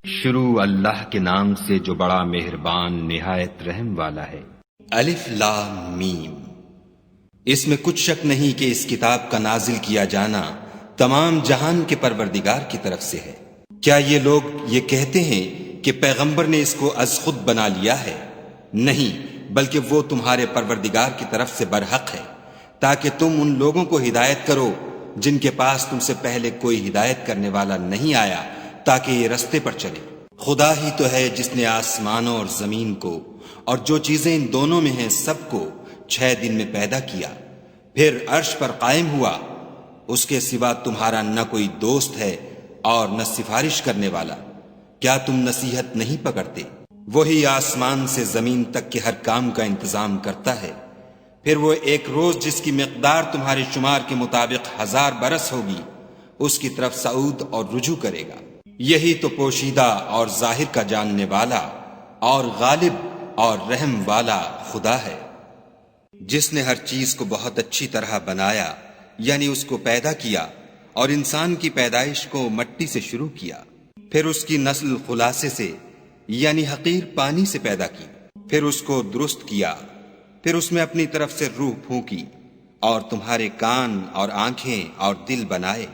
شروع اللہ کے نام سے جو بڑا مہربان نہایت رحم والا ہے۔ الف لام میم۔ اس میں کچھ شک نہیں کہ اس کتاب کا نازل کیا جانا تمام جہان کے پروردگار کی طرف سے ہے۔ کیا یہ لوگ یہ کہتے ہیں کہ پیغمبر نے اس کو از خود بنا لیا ہے؟ نہیں، بلکہ وہ تمہارے پروردگار کی طرف سے برحق ہے، تاکہ تم ان لوگوں کو ہدایت کرو جن کے پاس تم سے پہلے کوئی ہدایت کرنے والا نہیں آیا، تاکہ یہ رستے پر چلے۔ خدا ہی تو ہے جس نے آسمانوں اور زمین کو اور جو چیزیں ان دونوں میں ہیں سب کو 6 دن میں پیدا کیا، پھر عرش پر قائم ہوا۔ اس کے سوا تمہارا نہ کوئی دوست ہے اور نہ سفارش کرنے والا۔ کیا تم نصیحت نہیں پکڑتے؟ وہی آسمان سے زمین تک کے ہر کام کا انتظام کرتا ہے، پھر وہ ایک روز جس کی مقدار تمہارے شمار کے مطابق 1000 برس ہوگی، اس کی طرف صعود اور رجوع کرے گا۔ یہی تو پوشیدہ اور ظاہر کا جاننے والا اور غالب اور رحم والا خدا ہے، جس نے ہر چیز کو بہت اچھی طرح بنایا، یعنی اس کو پیدا کیا، اور انسان کی پیدائش کو مٹی سے شروع کیا، پھر اس کی نسل خلاصے سے یعنی حقیر پانی سے پیدا کی، پھر اس کو درست کیا، پھر اس میں اپنی طرف سے روح پھونکی، اور تمہارے کان اور آنکھیں اور دل بنائے،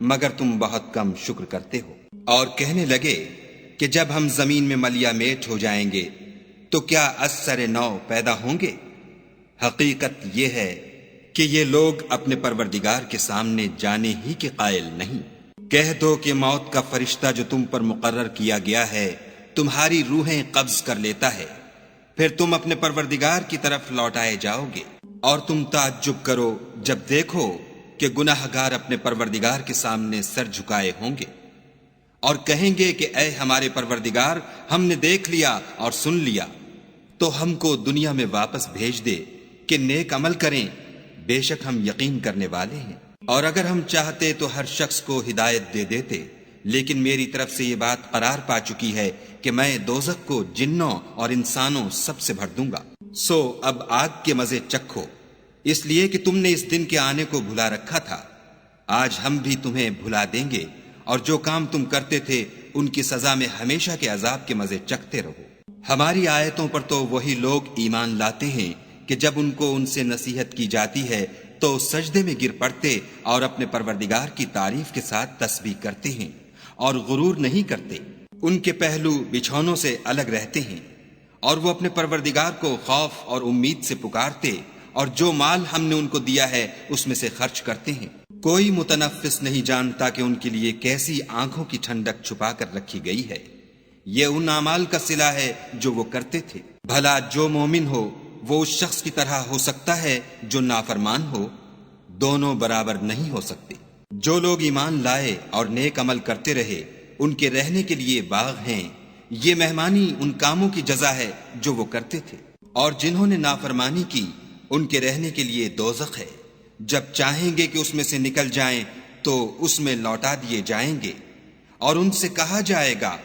مگر تم بہت کم شکر کرتے ہو۔ اور کہنے لگے کہ جب ہم زمین میں ملیا میٹ ہو جائیں گے تو کیا از سر نو پیدا ہوں گے؟ حقیقت یہ ہے کہ یہ لوگ اپنے پروردگار کے سامنے جانے ہی کے قائل نہیں۔ کہہ دو کہ موت کا فرشتہ جو تم پر مقرر کیا گیا ہے تمہاری روحیں قبض کر لیتا ہے، پھر تم اپنے پروردگار کی طرف لوٹائے جاؤ گے، اور تم تعجب کرو جب دیکھو کہ گناہ گار اپنے پروردگار کے سامنے سر جھکائے ہوں گے، اور کہیں گے کہ اے ہمارے پروردگار، ہم نے دیکھ لیا اور سن لیا، تو ہم کو دنیا میں واپس بھیج دے کہ نیک عمل کریں، بے شک ہم یقین کرنے والے ہیں۔ اور اگر ہم چاہتے تو ہر شخص کو ہدایت دے دیتے، لیکن میری طرف سے یہ بات قرار پا چکی ہے کہ میں دوزخ کو جنوں اور انسانوں سب سے بھر دوں گا۔ سو اب آگ کے مزے چکھو، اس لیے کہ تم نے اس دن کے آنے کو بھلا رکھا تھا۔ آج ہم بھی تمہیں بھلا دیں گے، اور جو کام تم کرتے تھے ان کی سزا میں ہمیشہ کے عذاب کے مزے چکھتے رہو۔ ہماری آیتوں پر تو وہی لوگ ایمان لاتے ہیں کہ جب ان کو ان سے نصیحت کی جاتی ہے تو سجدے میں گر پڑتے اور اپنے پروردگار کی تعریف کے ساتھ تسبیح کرتے ہیں اور غرور نہیں کرتے۔ ان کے پہلو بچھونوں سے الگ رہتے ہیں، اور وہ اپنے پروردگار کو خوف اور امید سے پکارتے، اور جو مال ہم نے ان کو دیا ہے اس میں سے خرچ کرتے ہیں۔ کوئی متنفس نہیں جانتا کہ ان کے لیے کیسی آنکھوں کی ٹھنڈک چھپا کر رکھی گئی ہے۔ یہ ان اعمال کا صلہ ہے جو وہ کرتے تھے۔ بھلا جو مومن ہو وہ اس شخص کی طرح ہو سکتا ہے جو نافرمان ہو؟ دونوں برابر نہیں ہو سکتے۔ جو لوگ ایمان لائے اور نیک عمل کرتے رہے ان کے رہنے کے لیے باغ ہیں، یہ مہمانی ان کاموں کی جزا ہے جو وہ کرتے تھے۔ اور جنہوں نے نافرمانی کی ان کے رہنے کے لیے دوزخ ہے، جب چاہیں گے کہ اس میں سے نکل جائیں تو اس میں لوٹا دیے جائیں گے، اور ان سے کہا جائے گا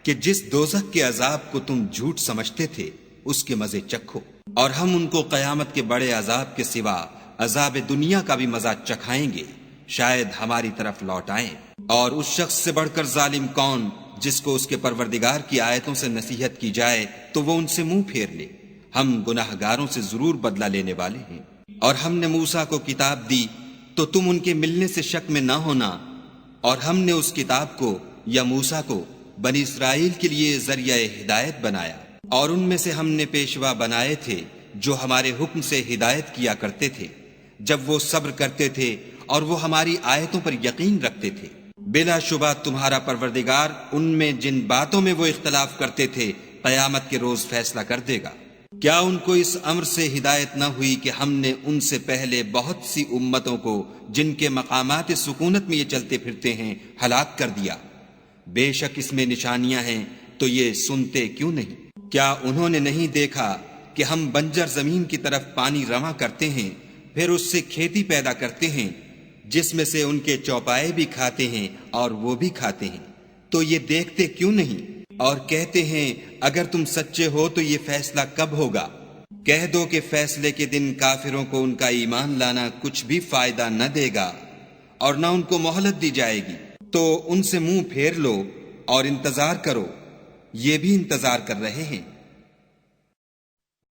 کہ جس دوزخ کے عذاب کو تم جھوٹ سمجھتے تھے اس کے مزے چکھو، اور ہم ان کو قیامت کے بڑے عذاب کے سوا عذاب دنیا کا بھی مزہ چکھائیں گے، شاید ہماری طرف لوٹ آئیں۔ اور اس شخص سے بڑھ کر ظالم کون جس کو اس کے پروردگار کی آیتوں سے نصیحت کی جائے تو وہ ان سے منہ پھیر لے۔ ہم گناہ گاروں سے ضرور بدلہ لینے والے ہیں۔ اور ہم نے موسیٰ کو کتاب دی تو تم ان کے ملنے سے شک میں نہ ہونا، اور ہم نے اس کتاب کو یا موسیٰ کو بنی اسرائیل کے لیے ذریعہ ہدایت بنایا، اور ان میں سے ہم نے پیشوا بنائے تھے جو ہمارے حکم سے ہدایت کیا کرتے تھے جب وہ صبر کرتے تھے اور وہ ہماری آیتوں پر یقین رکھتے تھے۔ بلا شبہ تمہارا پروردگار ان میں جن باتوں میں وہ اختلاف کرتے تھے قیامت کے روز فیصلہ کر دے گا۔ کیا ان کو اس امر سے ہدایت نہ ہوئی کہ ہم نے ان سے پہلے بہت سی امتوں کو جن کے مقامات سکونت میں یہ چلتے پھرتے ہیں ہلاک کر دیا؟ بے شک اس میں نشانیاں ہیں، تو یہ سنتے کیوں نہیں؟ کیا انہوں نے نہیں دیکھا کہ ہم بنجر زمین کی طرف پانی رواں کرتے ہیں، پھر اس سے کھیتی پیدا کرتے ہیں جس میں سے ان کے چوپائے بھی کھاتے ہیں اور وہ بھی کھاتے ہیں، تو یہ دیکھتے کیوں نہیں؟ اور کہتے ہیں اگر تم سچے ہو تو یہ فیصلہ کب ہوگا؟ کہہ دو کہ فیصلے کے دن کافروں کو ان کا ایمان لانا کچھ بھی فائدہ نہ دے گا، اور نہ ان کو مہلت دی جائے گی۔ تو ان سے منہ پھیر لو اور انتظار کرو، یہ بھی انتظار کر رہے ہیں۔